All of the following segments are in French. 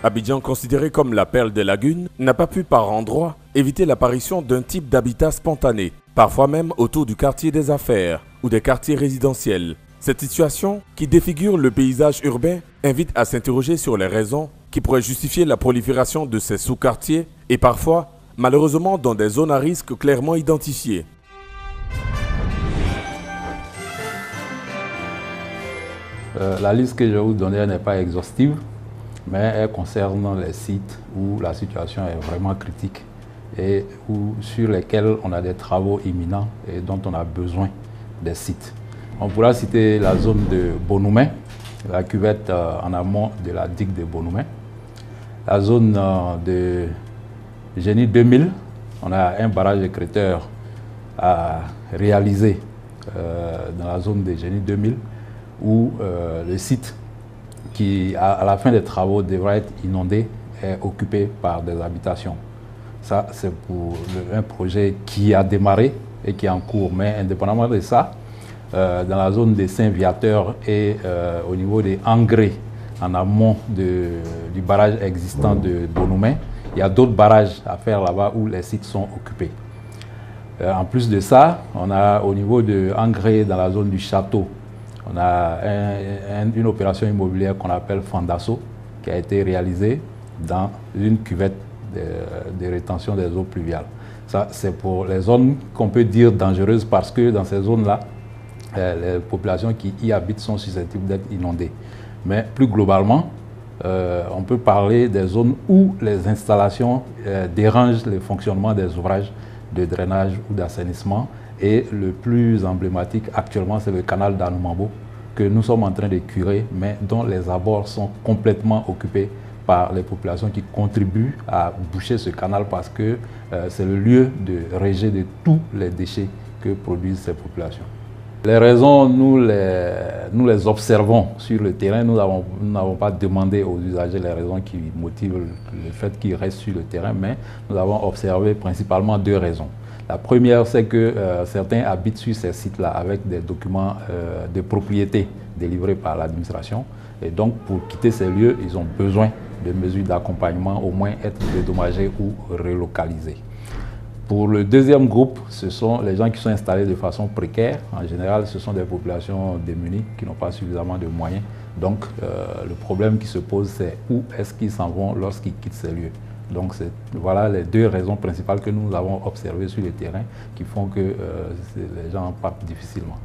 Abidjan, considéré comme la perle des lagunes, n'a pas pu par endroits éviter l'apparition d'un type d'habitat spontané, parfois même autour du quartier des affaires ou des quartiers résidentiels. Cette situation, qui défigure le paysage urbain, invite à s'interroger sur les raisons qui pourraient justifier la prolifération de ces sous-quartiers et parfois, malheureusement, dans des zones à risque clairement identifiées. La liste que je vais vous donner n'est pas exhaustive, mais elle concerne les sites où la situation est vraiment critique et sur lesquels on a des travaux imminents et dont on a besoin des sites. On pourra citer la zone de Bonoumé, la cuvette en amont de la digue de Bonoumé, la zone de Génie 2000, on a un barrage écrêteur à réaliser dans la zone de Génie 2000, où le site qui, à la fin des travaux, devra être inondé est occupé par des habitations. Ça, c'est pour un projet qui a démarré et qui est en cours. Mais indépendamment de ça, dans la zone des Saint-Viateur et au niveau des engrais en amont du barrage existant de Bonoumé, il y a d'autres barrages à faire là-bas où les sites sont occupés. En plus de ça, on a au niveau de engrais dans la zone du château, on a une opération immobilière qu'on appelle Fondasso qui a été réalisée dans une cuvette de rétention des eaux pluviales. Ça, c'est pour les zones qu'on peut dire dangereuses parce que dans ces zones-là, les populations qui y habitent sont susceptibles d'être inondées. Mais plus globalement, on peut parler des zones où les installations dérangent le fonctionnement des ouvrages de drainage ou d'assainissement. Et le plus emblématique actuellement, c'est le canal d'Anoumambo que nous sommes en train de curer, mais dont les abords sont complètement occupés par les populations qui contribuent à boucher ce canal parce que c'est le lieu de rejet de tous les déchets que produisent ces populations. Les raisons, nous les observons sur le terrain. Nous n'avons pas demandé aux usagers les raisons qui motivent le fait qu'ils restent sur le terrain, mais nous avons observé principalement deux raisons. La première, c'est que certains habitent sur ces sites-là avec des documents de propriété délivrés par l'administration. Et donc, pour quitter ces lieux, ils ont besoin de mesures d'accompagnement, au moins être dédommagés ou relocalisés. Pour le deuxième groupe, ce sont les gens qui sont installés de façon précaire. En général, ce sont des populations démunies qui n'ont pas suffisamment de moyens. Donc, le problème qui se pose, c'est où est-ce qu'ils s'en vont lorsqu'ils quittent ces lieux. Donc, voilà les deux raisons principales que nous avons observées sur le terrain qui font que les gens partent difficilement.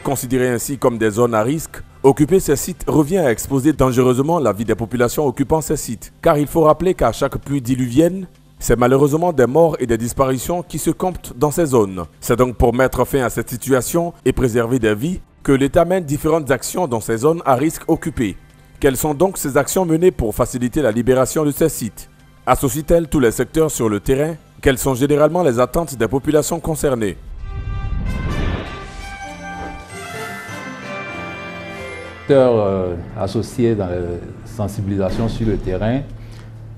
Considérés ainsi comme des zones à risque, occuper ces sites revient à exposer dangereusement la vie des populations occupant ces sites. Car il faut rappeler qu'à chaque pluie diluvienne, c'est malheureusement des morts et des disparitions qui se comptent dans ces zones. C'est donc pour mettre fin à cette situation et préserver des vies que l'État mène différentes actions dans ces zones à risque occupées. Quelles sont donc ces actions menées pour faciliter la libération de ces sites? Associent-elles tous les secteurs sur le terrain? Quelles sont généralement les attentes des populations concernées? Associés dans la sensibilisation sur le terrain,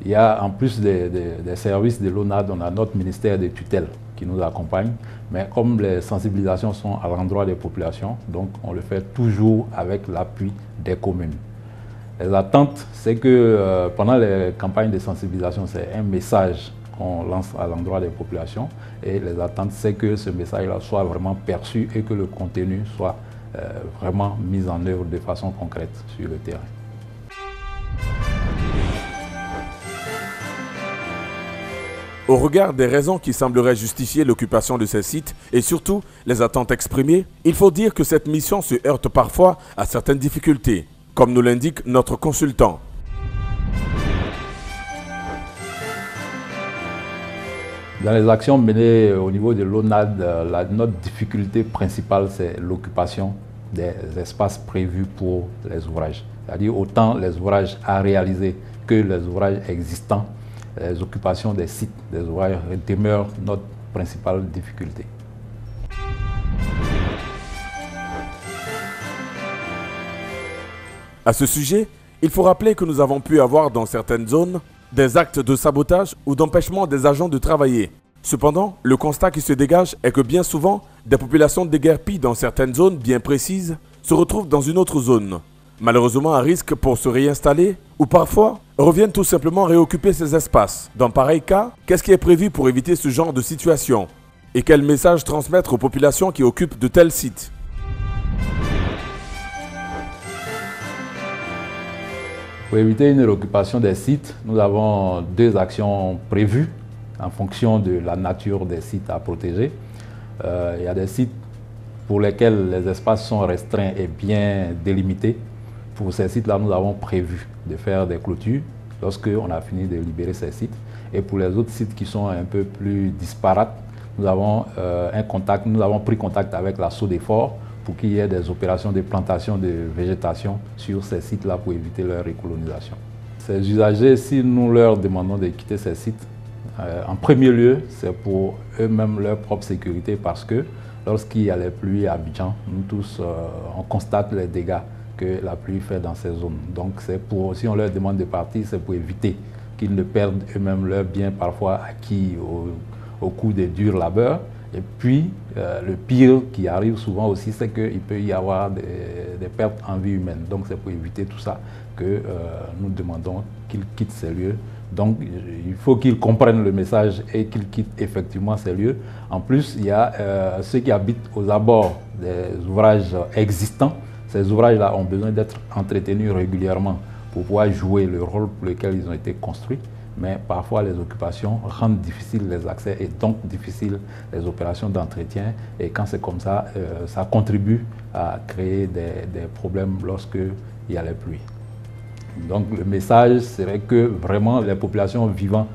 il y a en plus des services de l'ONAD, on a notre ministère de tutelle qui nous accompagne, mais comme les sensibilisations sont à l'endroit des populations, donc on le fait toujours avec l'appui des communes. Les attentes, c'est que pendant les campagnes de sensibilisation, c'est un message qu'on lance à l'endroit des populations et les attentes, c'est que ce message-là soit vraiment perçu et que le contenu soit vraiment mise en œuvre de façon concrète sur le terrain. Au regard des raisons qui sembleraient justifier l'occupation de ces sites et surtout les attentes exprimées, il faut dire que cette mission se heurte parfois à certaines difficultés, comme nous l'indique notre consultant. Dans les actions menées au niveau de l'ONAD, notre difficulté principale, c'est l'occupation des espaces prévus pour les ouvrages. C'est-à-dire autant les ouvrages à réaliser que les ouvrages existants, les occupations des sites, des ouvrages demeurent notre principale difficulté. À ce sujet, il faut rappeler que nous avons pu avoir dans certaines zones des actes de sabotage ou d'empêchement des agents de travailler. Cependant, le constat qui se dégage est que bien souvent, des populations déguerpies dans certaines zones bien précises se retrouvent dans une autre zone, malheureusement à risque pour se réinstaller, ou parfois reviennent tout simplement réoccuper ces espaces. Dans pareil cas, qu'est-ce qui est prévu pour éviter ce genre de situation? Et quel message transmettre aux populations qui occupent de tels sites? Pour éviter une réoccupation des sites, nous avons deux actions prévues en fonction de la nature des sites à protéger. Il y a des sites pour lesquels les espaces sont restreints et bien délimités. Pour ces sites-là, nous avons prévu de faire des clôtures lorsqu'on a fini de libérer ces sites. Et pour les autres sites qui sont un peu plus disparates, nous avons pris contact avec la SODEFOR pour qu'il y ait des opérations de plantation de végétation sur ces sites-là pour éviter leur recolonisation. Ces usagers, si nous leur demandons de quitter ces sites, en premier lieu, c'est pour eux-mêmes leur propre sécurité parce que lorsqu'il y a les pluies à Abidjan, nous tous, on constate les dégâts que la pluie fait dans ces zones. Donc si on leur demande de partir, c'est pour éviter qu'ils ne perdent eux-mêmes leurs biens parfois acquis au cours des durs labeurs. Et puis, le pire qui arrive souvent aussi, c'est qu'il peut y avoir des pertes en vie humaine. Donc, c'est pour éviter tout ça que nous demandons qu'ils quittent ces lieux. Donc, il faut qu'ils comprennent le message et qu'ils quittent effectivement ces lieux. En plus, il y a ceux qui habitent aux abords des ouvrages existants. Ces ouvrages-là ont besoin d'être entretenus régulièrement pour pouvoir jouer le rôle pour lequel ils ont été construits. Mais parfois les occupations rendent difficiles les accès et donc difficiles les opérations d'entretien. Et quand c'est comme ça, ça contribue à créer des problèmes lorsqu'il y a les pluies. Donc le message serait que vraiment les populations vivant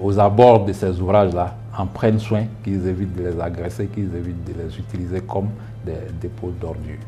aux abords de ces ouvrages-là en prennent soin, qu'ils évitent de les agresser, qu'ils évitent de les utiliser comme des dépôts d'ordures.